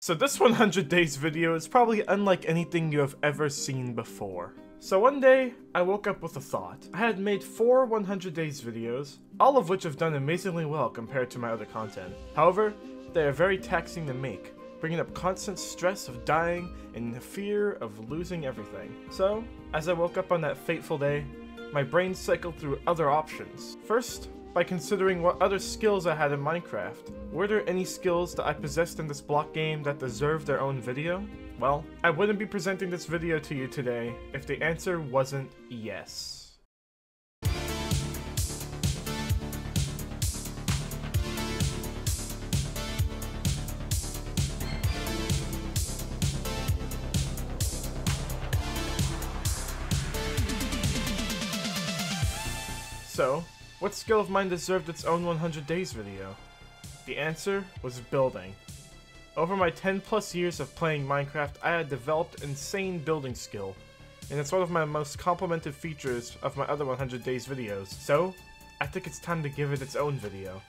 So this 100 days video is probably unlike anything you have ever seen before. So one day, I woke up with a thought. I had made 4 100 days videos, all of which have done amazingly well compared to my other content. However, they are very taxing to make, bringing up constant stress of dying and the fear of losing everything. So, as I woke up on that fateful day, my brain cycled through other options. First, by considering what other skills I had in Minecraft. Were there any skills that I possessed in this block game that deserved their own video? Well, I wouldn't be presenting this video to you today if the answer wasn't yes. So, what skill of mine deserved its own 100 days video? The answer was building. Over my 10 plus years of playing Minecraft, I had developed insane building skill, and it's one of my most complimented features of my other 100 days videos, so I think it's time to give it its own video.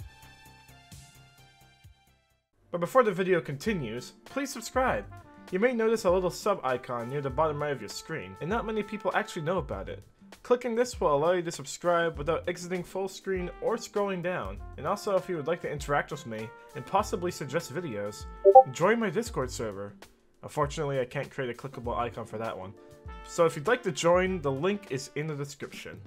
But before the video continues, please subscribe. You may notice a little sub icon near the bottom right of your screen, and not many people actually know about it. Clicking this will allow you to subscribe without exiting full screen or scrolling down. And also, if you would like to interact with me and possibly suggest videos, join my Discord server. Unfortunately, I can't create a clickable icon for that one. So if you'd like to join, the link is in the description.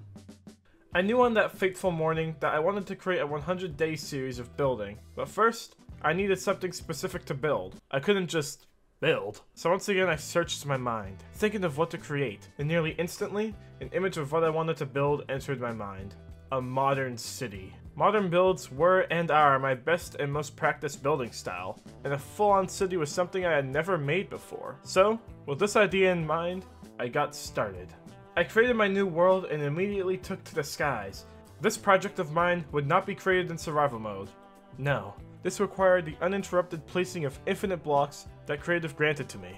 I knew on that fateful morning that I wanted to create a 100-day series of building, but first, I needed something specific to build. I couldn't just build. So once again I searched my mind, thinking of what to create, and nearly instantly, an image of what I wanted to build entered my mind. A modern city. Modern builds were and are my best and most practiced building style, and a full-on city was something I had never made before. So, with this idea in mind, I got started. I created my new world and immediately took to the skies. This project of mine would not be created in survival mode. No. This required the uninterrupted placing of infinite blocks that Creative granted to me.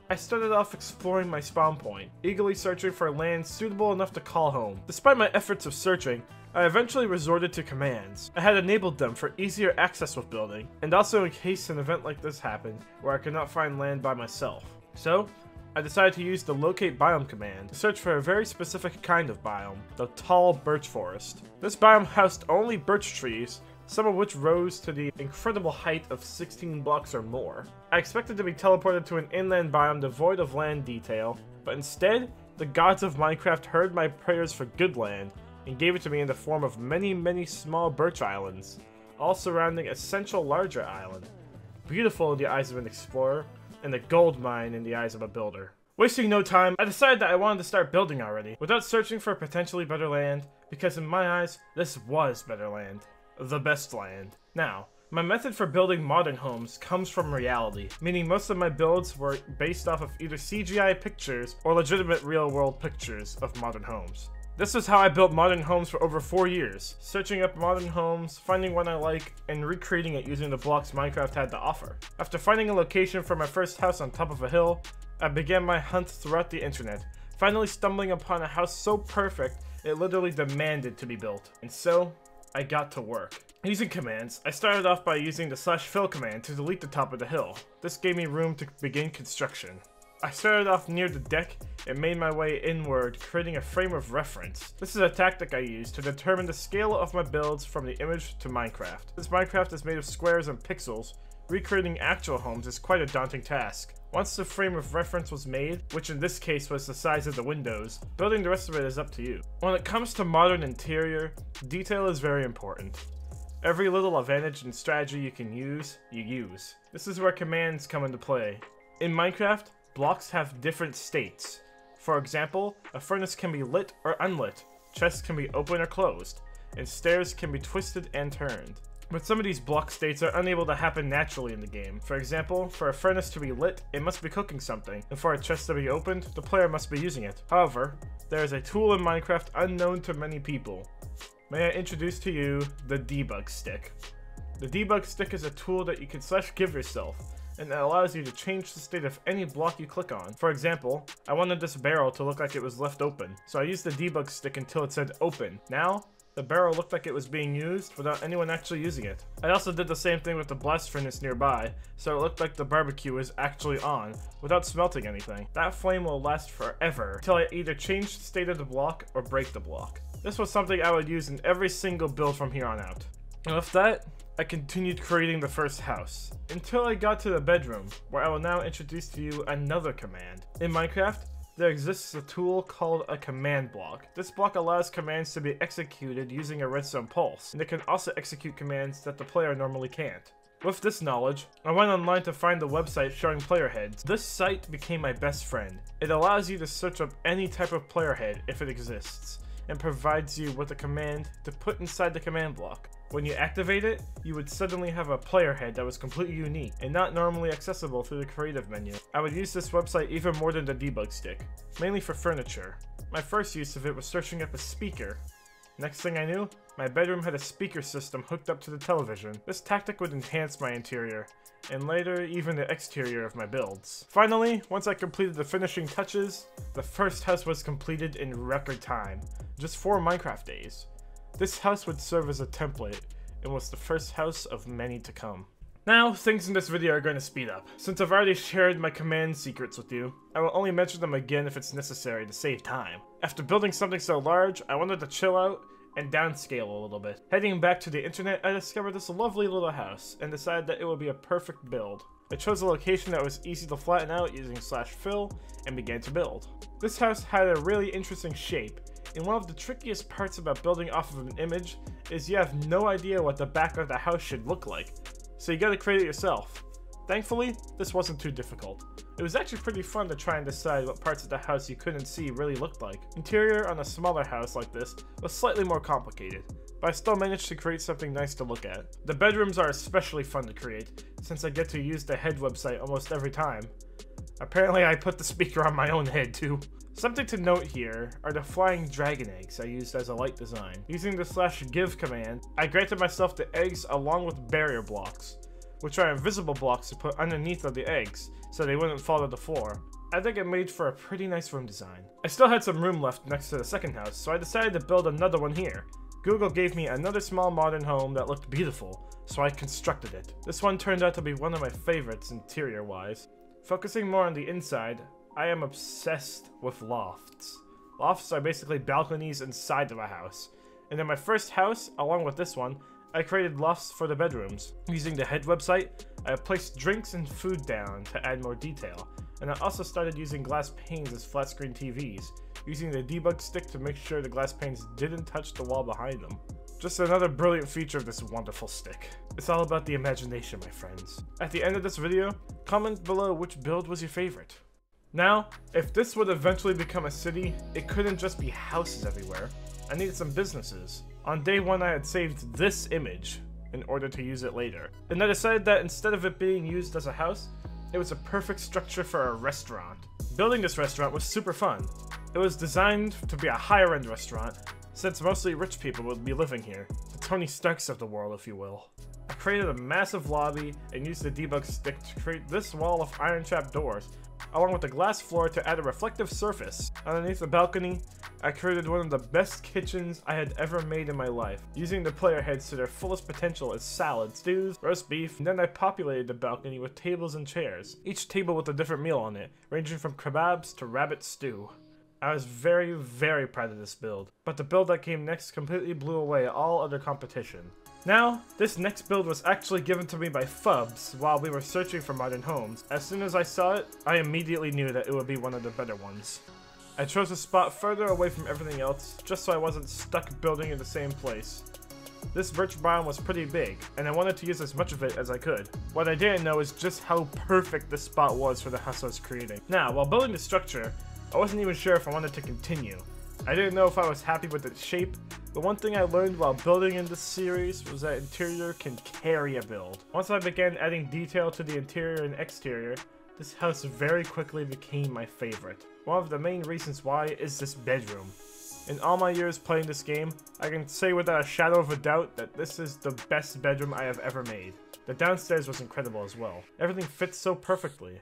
I started off exploring my spawn point, eagerly searching for land suitable enough to call home. Despite my efforts of searching, I eventually resorted to commands. I had enabled them for easier access with building, and also in case an event like this happened, where I could not find land by myself. So, I decided to use the locate biome command to search for a very specific kind of biome, the tall birch forest. This biome housed only birch trees, some of which rose to the incredible height of 16 blocks or more. I expected to be teleported to an inland biome devoid of land detail, but instead, the gods of Minecraft heard my prayers for good land, and gave it to me in the form of many small birch islands, all surrounding a central larger island. Beautiful in the eyes of an explorer, and a gold mine in the eyes of a builder. Wasting no time, I decided that I wanted to start building already, without searching for potentially better land, because in my eyes, this was better land. The best land. Now, my method for building modern homes comes from reality, meaning most of my builds were based off of either CGI pictures or legitimate real-world pictures of modern homes. This is how I built modern homes for over 4 years, searching up modern homes, finding one I like, and recreating it using the blocks Minecraft had to offer. After finding a location for my first house on top of a hill, I began my hunt throughout the internet, finally stumbling upon a house so perfect it literally demanded to be built. And so, I got to work. Using commands, I started off by using the /fill command to delete the top of the hill. This gave me room to begin construction. I started off near the deck and made my way inward, creating a frame of reference. This is a tactic I use to determine the scale of my builds from the image to Minecraft. Since Minecraft is made of squares and pixels, recreating actual homes is quite a daunting task. Once the frame of reference was made, which in this case was the size of the windows, building the rest of it is up to you. When it comes to modern interior, detail is very important. Every little advantage and strategy you can use, you use. This is where commands come into play. In Minecraft, blocks have different states. For example, a furnace can be lit or unlit, chests can be open or closed, and stairs can be twisted and turned. But some of these block states are unable to happen naturally in the game. For example, for a furnace to be lit, it must be cooking something, and for a chest to be opened, the player must be using it. However, there is a tool in Minecraft unknown to many people. May I introduce to you the debug stick. The debug stick is a tool that you can /give yourself, and it allows you to change the state of any block you click on. For example, I wanted this barrel to look like it was left open, so I used the debug stick until it said open. Now, The barrel looked like it was being used without anyone actually using it. I also did the same thing with the blast furnace nearby, so it looked like the barbecue was actually on, without smelting anything. That flame will last forever, until I either change the state of the block or break the block. This was something I would use in every single build from here on out. And with that, I continued creating the first house, until I got to the bedroom, where I will now introduce to you another command. In Minecraft, there exists a tool called a command block. This block allows commands to be executed using a redstone pulse, and it can also execute commands that the player normally can't. With this knowledge, I went online to find the website showing player heads. This site became my best friend. It allows you to search up any type of player head if it exists, and provides you with a command to put inside the command block. When you activate it, you would suddenly have a player head that was completely unique and not normally accessible through the creative menu. I would use this website even more than the debug stick, mainly for furniture. My first use of it was searching up a speaker. Next thing I knew, my bedroom had a speaker system hooked up to the television. This tactic would enhance my interior, and later even the exterior of my builds. Finally, once I completed the finishing touches, the first house was completed in record time, just 4 Minecraft days. This house would serve as a template, and was the first house of many to come. Now, things in this video are going to speed up. Since I've already shared my command secrets with you, I will only mention them again if it's necessary to save time. After building something so large, I wanted to chill out and downscale a little bit. Heading back to the internet, I discovered this lovely little house, and decided that it would be a perfect build. I chose a location that was easy to flatten out using /fill, and began to build. This house had a really interesting shape, and one of the trickiest parts about building off of an image is you have no idea what the back of the house should look like, so you gotta create it yourself. Thankfully, this wasn't too difficult. It was actually pretty fun to try and decide what parts of the house you couldn't see really looked like. Interior on a smaller house like this was slightly more complicated, but I still managed to create something nice to look at. The bedrooms are especially fun to create, since I get to use the head website almost every time. Apparently I put the speaker on my own head too. Something to note here are the flying dragon eggs I used as a light design. Using the /give command, I granted myself the eggs along with barrier blocks, which are invisible blocks to put underneath of the eggs, so they wouldn't fall to the floor. I think it made for a pretty nice room design. I still had some room left next to the second house, so I decided to build another one here. Google gave me another small modern home that looked beautiful, so I constructed it. This one turned out to be one of my favorites interior-wise. Focusing more on the inside, I am obsessed with lofts. Lofts are basically balconies inside of a house. And in my first house, along with this one, I created lofts for the bedrooms. Using the head website, I placed drinks and food down to add more detail. And I also started using glass panes as flat screen TVs, using the debug stick to make sure the glass panes didn't touch the wall behind them. Just another brilliant feature of this wonderful stick. It's all about the imagination, my friends. At the end of this video, comment below which build was your favorite. Now, if this would eventually become a city, it couldn't just be houses everywhere. I needed some businesses. On day 1 I had saved this image in order to use it later. And I decided that instead of it being used as a house, it was a perfect structure for a restaurant. Building this restaurant was super fun. It was designed to be a higher end restaurant, since mostly rich people would be living here. The Tony Starks of the world, if you will. I created a massive lobby and used the debug stick to create this wall of iron trap doors, along with the glass floor to add a reflective surface. Underneath the balcony, I created one of the best kitchens I had ever made in my life, using the player heads to their fullest potential as salads, stews, roast beef, and then I populated the balcony with tables and chairs, each table with a different meal on it, ranging from kebabs to rabbit stew. I was very, very proud of this build, but the build that came next completely blew away all other competition. Now, this next build was actually given to me by Fubs while we were searching for modern homes. As soon as I saw it, I immediately knew that it would be one of the better ones. I chose a spot further away from everything else, just so I wasn't stuck building in the same place. This birch biome was pretty big, and I wanted to use as much of it as I could. What I didn't know is just how perfect this spot was for the house I was creating. Now, while building the structure, I wasn't even sure if I wanted to continue. I didn't know if I was happy with its shape, but one thing I learned while building in this series was that interior can carry a build. Once I began adding detail to the interior and exterior, this house very quickly became my favorite. One of the main reasons why is this bedroom. In all my years playing this game, I can say without a shadow of a doubt that this is the best bedroom I have ever made. The downstairs was incredible as well. Everything fits so perfectly.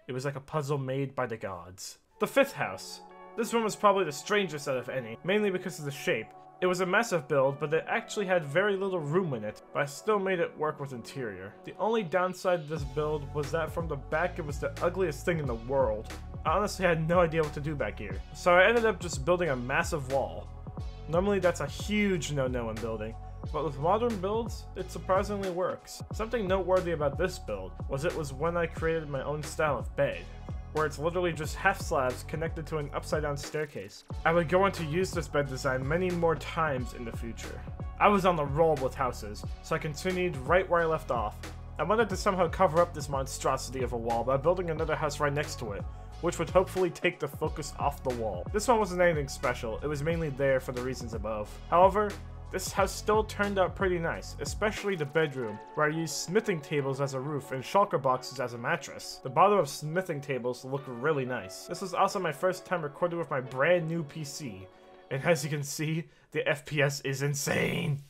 It was like a puzzle made by the gods. The fifth house. This one was probably the strangest out of any, mainly because of the shape. It was a massive build, but it actually had very little room in it, but I still made it work with interior. The only downside of this build was that from the back it was the ugliest thing in the world. I honestly had no idea what to do back here, so I ended up just building a massive wall. Normally that's a huge no-no in building, but with modern builds, it surprisingly works. Something noteworthy about this build was it was when I created my own style of bed, where it's literally just half slabs connected to an upside-down staircase. I would go on to use this bed design many more times in the future. I was on the roll with houses, so I continued right where I left off. I wanted to somehow cover up this monstrosity of a wall by building another house right next to it, which would hopefully take the focus off the wall. This one wasn't anything special, it was mainly there for the reasons above. However, this house still turned out pretty nice, especially the bedroom, where I used smithing tables as a roof and shulker boxes as a mattress. The bottom of smithing tables look really nice. This was also my first time recording with my brand new PC, and as you can see, the FPS is insane.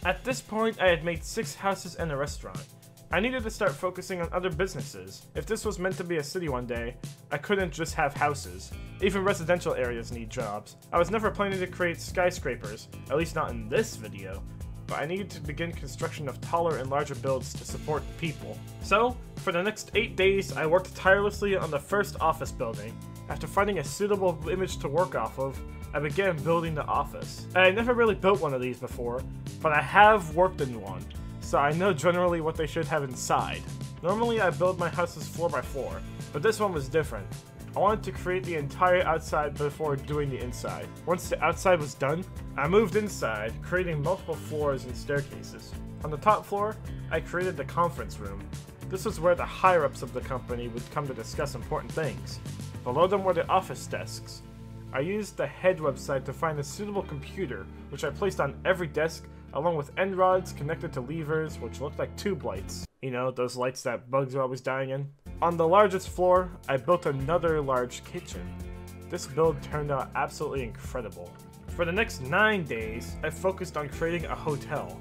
At this point, I had made 6 houses and a restaurant. I needed to start focusing on other businesses. If this was meant to be a city one day, I couldn't just have houses. Even residential areas need jobs. I was never planning to create skyscrapers, at least not in this video, but I needed to begin construction of taller and larger builds to support people. So, for the next 8 days, I worked tirelessly on the first office building. After finding a suitable image to work off of, I began building the office. I had never really built one of these before, but I have worked in one, so I know generally what they should have inside. Normally I build my houses floor by floor, but this one was different. I wanted to create the entire outside before doing the inside. Once the outside was done, I moved inside, creating multiple floors and staircases. On the top floor, I created the conference room. This was where the higher-ups of the company would come to discuss important things. Below them were the office desks. I used the head website to find a suitable computer, which I placed on every desk, along with end rods connected to levers, which looked like tube lights. You know, those lights that bugs are always dying in. On the largest floor, I built another large kitchen. This build turned out absolutely incredible. For the next 9 days, I focused on creating a hotel,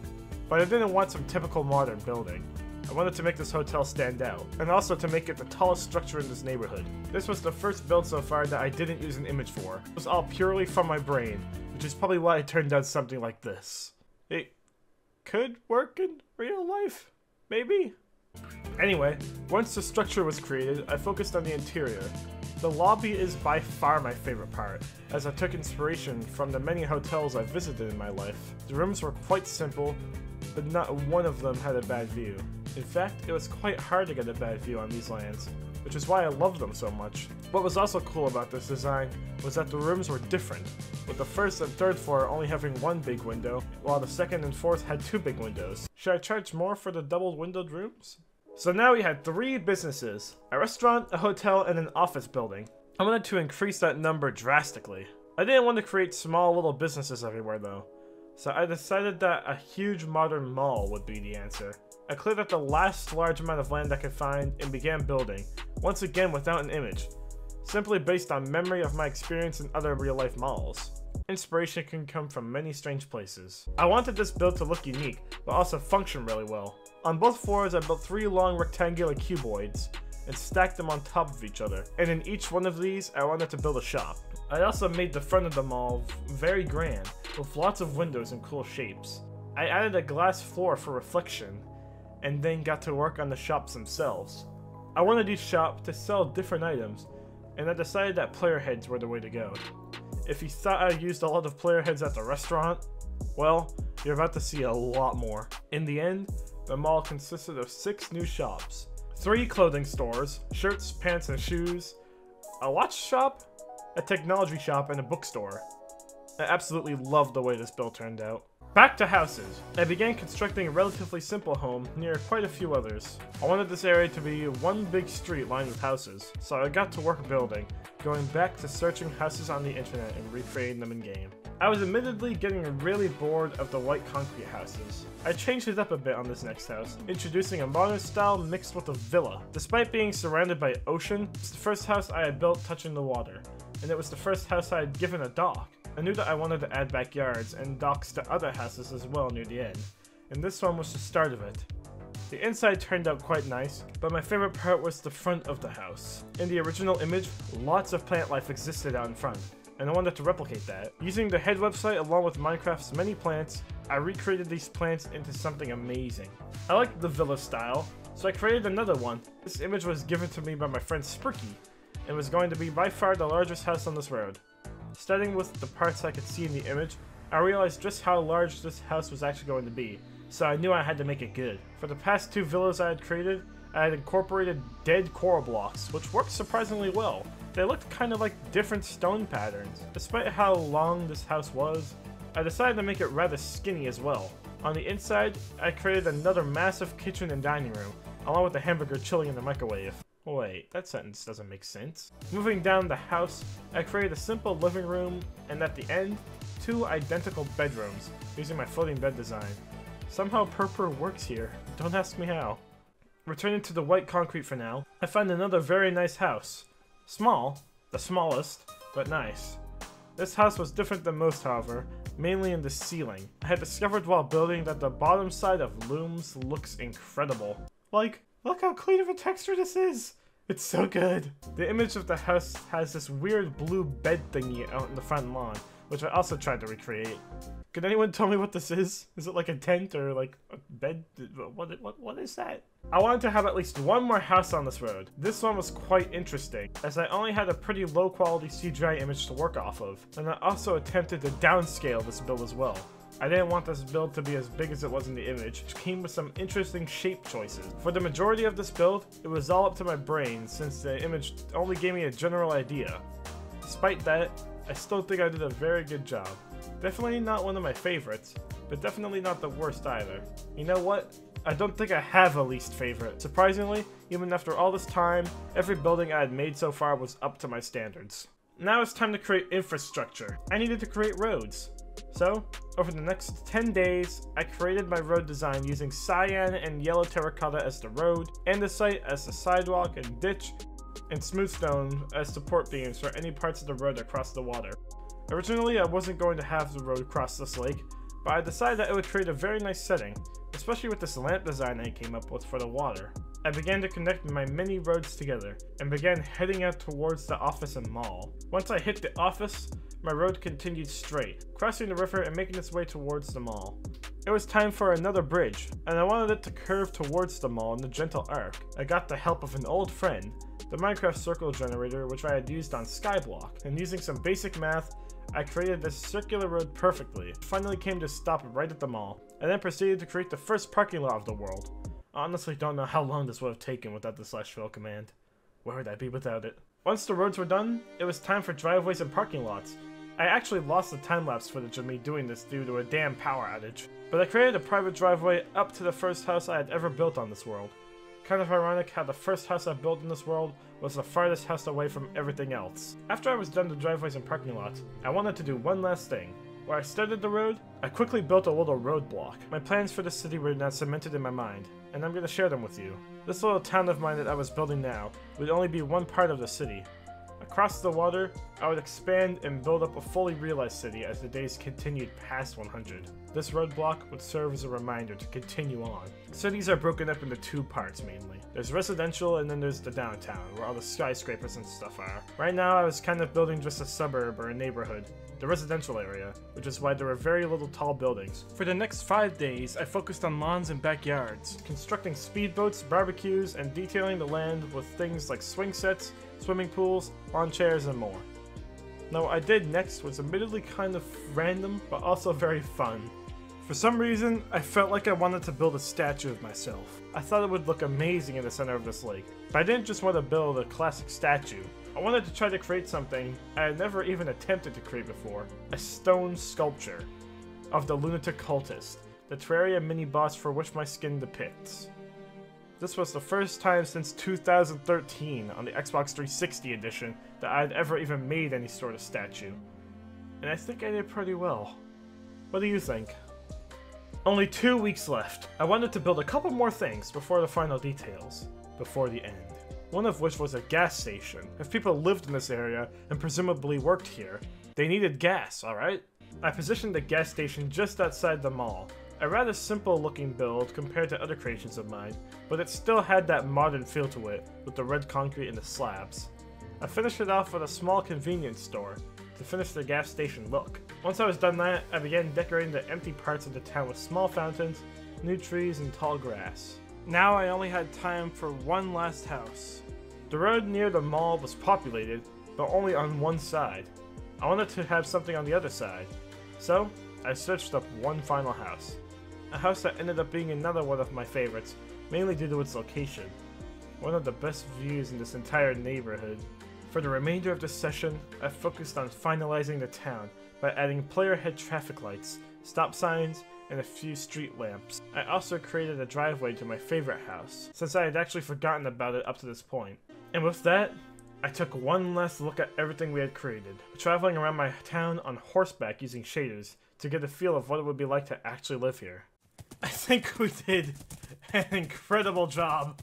but I didn't want some typical modern building. I wanted to make this hotel stand out, and also to make it the tallest structure in this neighborhood. This was the first build so far that I didn't use an image for. It was all purely from my brain, which is probably why it turned out something like this. It could work in real life, maybe? Anyway, once the structure was created, I focused on the interior. The lobby is by far my favorite part, as I took inspiration from the many hotels I've visited in my life. The rooms were quite simple, but not one of them had a bad view. In fact, it was quite hard to get a bad view on these lands, which is why I loved them so much. What was also cool about this design was that the rooms were different, with the first and third floor only having one big window, while the second and fourth had 2 big windows. Should I charge more for the double windowed rooms? So now we had 3 businesses, a restaurant, a hotel, and an office building. I wanted to increase that number drastically. I didn't want to create small little businesses everywhere though, so I decided that a huge modern mall would be the answer. I cleared up the last large amount of land I could find and began building, once again without an image, simply based on memory of my experience in other real-life malls. Inspiration can come from many strange places. I wanted this build to look unique, but also function really well. On both floors I built 3 long rectangular cuboids, and stacked them on top of each other, and in each one of these I wanted to build a shop. I also made the front of the mall very grand, with lots of windows and cool shapes. I added a glass floor for reflection, and then got to work on the shops themselves. I wanted each shop to sell different items, and I decided that player heads were the way to go. If you thought I used a lot of player heads at the restaurant, well, you're about to see a lot more. In the end, the mall consisted of 6 new shops, 3 clothing stores, shirts, pants, and shoes, a watch shop, a technology shop, and a bookstore. I absolutely loved the way this build turned out. Back to houses. I began constructing a relatively simple home near quite a few others. I wanted this area to be one big street lined with houses, so I got to work building, going back to searching houses on the internet and recreating them in-game. I was admittedly getting really bored of the white concrete houses. I changed it up a bit on this next house, introducing a modern style mixed with a villa. Despite being surrounded by ocean, it's the first house I had built touching the water, and it was the first house I had given a dock. I knew that I wanted to add backyards and docks to other houses as well near the end, and this one was the start of it. The inside turned out quite nice, but my favorite part was the front of the house. In the original image, lots of plant life existed out in front, and I wanted to replicate that. Using the head website along with Minecraft's many plants, I recreated these plants into something amazing. I liked the villa style, so I created another one. This image was given to me by my friend Spurky, and was going to be by far the largest house on this road. Starting with the parts I could see in the image, I realized just how large this house was actually going to be, so I knew I had to make it good. For the past 2 villas I had created, I had incorporated dead coral blocks, which worked surprisingly well. They looked kind of like different stone patterns. Despite how long this house was, I decided to make it rather skinny as well. On the inside, I created another massive kitchen and dining room, along with a hamburger chilling in the microwave. Wait, that sentence doesn't make sense. Moving down the house, I created a simple living room, and at the end, 2 identical bedrooms, using my floating bed design. Somehow purple works here, don't ask me how. Returning to the white concrete for now, I find another very nice house. Small, the smallest, but nice. This house was different than most, however, mainly in the ceiling. I had discovered while building that the bottom side of looms looks incredible. Like, look how clean of a texture this is! It's so good! The image of the house has this weird blue bed thingy out in the front lawn, which I also tried to recreate. Can anyone tell me what this is? Is it like a tent or like a bed? What is that? I wanted to have at least one more house on this road. This one was quite interesting, as I only had a pretty low quality CGI image to work off of, and I also attempted to downscale this build as well. I didn't want this build to be as big as it was in the image, which came with some interesting shape choices. For the majority of this build, it was all up to my brain since the image only gave me a general idea. Despite that, I still think I did a very good job. Definitely not one of my favorites, but definitely not the worst either. You know what? I don't think I have a least favorite. Surprisingly, even after all this time, every building I had made so far was up to my standards. Now it's time to create infrastructure. I needed to create roads. So, over the next 10 days, I created my road design using cyan and yellow terracotta as the road, andesite as the sidewalk and ditch, and smooth stone as support beams for any parts of the road across the water. Originally, I wasn't going to have the road cross this lake, but I decided that it would create a very nice setting, especially with this lamp design I came up with for the water. I began to connect my many roads together, and began heading out towards the office and mall. Once I hit the office, my road continued straight, crossing the river and making its way towards the mall. It was time for another bridge, and I wanted it to curve towards the mall in a gentle arc. I got the help of an old friend, the Minecraft circle generator, which I had used on Skyblock, and using some basic math, I created this circular road perfectly. It finally came to a stop right at the mall, and then proceeded to create the first parking lot of the world. I honestly don't know how long this would have taken without the /fill command. Where would I be without it? Once the roads were done, it was time for driveways and parking lots. I actually lost the time-lapse footage of me doing this due to a damn power outage, but I created a private driveway up to the first house I had ever built on this world. Kind of ironic how the first house I built in this world was the farthest house away from everything else. After I was done the driveways and parking lots, I wanted to do one last thing. Where I started the road, I quickly built a little roadblock. My plans for the city were now cemented in my mind, and I'm going to share them with you. This little town of mine that I was building now would only be one part of the city. Across the water, I would expand and build up a fully realized city as the days continued past 100. This roadblock would serve as a reminder to continue on. Cities are broken up into 2 parts mainly. There's residential and then there's the downtown, where all the skyscrapers and stuff are. Right now I was kind of building just a suburb or a neighborhood, the residential area, which is why there were very little tall buildings. For the next 5 days, I focused on lawns and backyards, constructing speedboats, barbecues, and detailing the land with things like swing sets, swimming pools, lawn chairs, and more. Now what I did next was admittedly kind of random, but also very fun. For some reason, I felt like I wanted to build a statue of myself. I thought it would look amazing in the center of this lake, but I didn't just want to build a classic statue. I wanted to try to create something I had never even attempted to create before, a stone sculpture of the lunatic cultist, the Terraria mini-boss for which my skin depicts. This was the first time since 2013 on the Xbox 360 edition that I had ever even made any sort of statue. And I think I did pretty well. What do you think? Only 2 weeks left. I wanted to build a couple more things before the final details, before the end. One of which was a gas station. If people lived in this area and presumably worked here, they needed gas, alright? I positioned the gas station just outside the mall. A rather simple looking build compared to other creations of mine, but it still had that modern feel to it with the red concrete and the slabs. I finished it off with a small convenience store, to finish the gas station look. Once I was done that, I began decorating the empty parts of the town with small fountains, new trees, and tall grass. Now I only had time for one last house. The road near the mall was populated, but only on one side. I wanted to have something on the other side, so I searched up one final house. A house that ended up being another one of my favorites, mainly due to its location. One of the best views in this entire neighborhood. For the remainder of the session, I focused on finalizing the town by adding player-head traffic lights, stop signs, and a few street lamps. I also created a driveway to my favorite house, since I had actually forgotten about it up to this point. And with that, I took one last look at everything we had created, traveling around my town on horseback using shaders to get a feel of what it would be like to actually live here. I think we did an incredible job.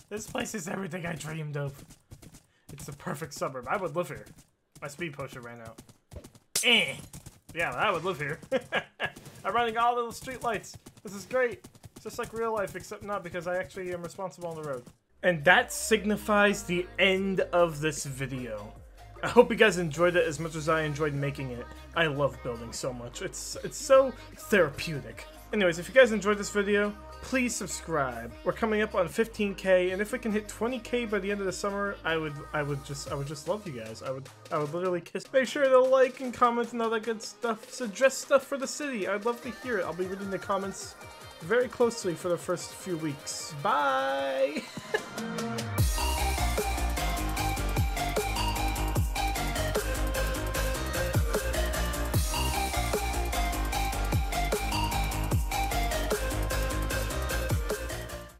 This place is everything I dreamed of. It's the perfect suburb. I would live here. My speed potion ran out. Yeah, I would live here. I'm running all the streetlights. This is great. It's just like real life, except not because I actually am responsible on the road. And that signifies the end of this video. I hope you guys enjoyed it as much as I enjoyed making it. I love building so much. It's so therapeutic. Anyways, if you guys enjoyed this video, please subscribe. We're coming up on 15K, and if we can hit 20K by the end of the summer, I would just love you guys. I would literally kiss. Make sure to like and comment and all that good stuff. Suggest stuff for the city. I'd love to hear it. I'll be reading the comments very closely for the first few weeks. Bye.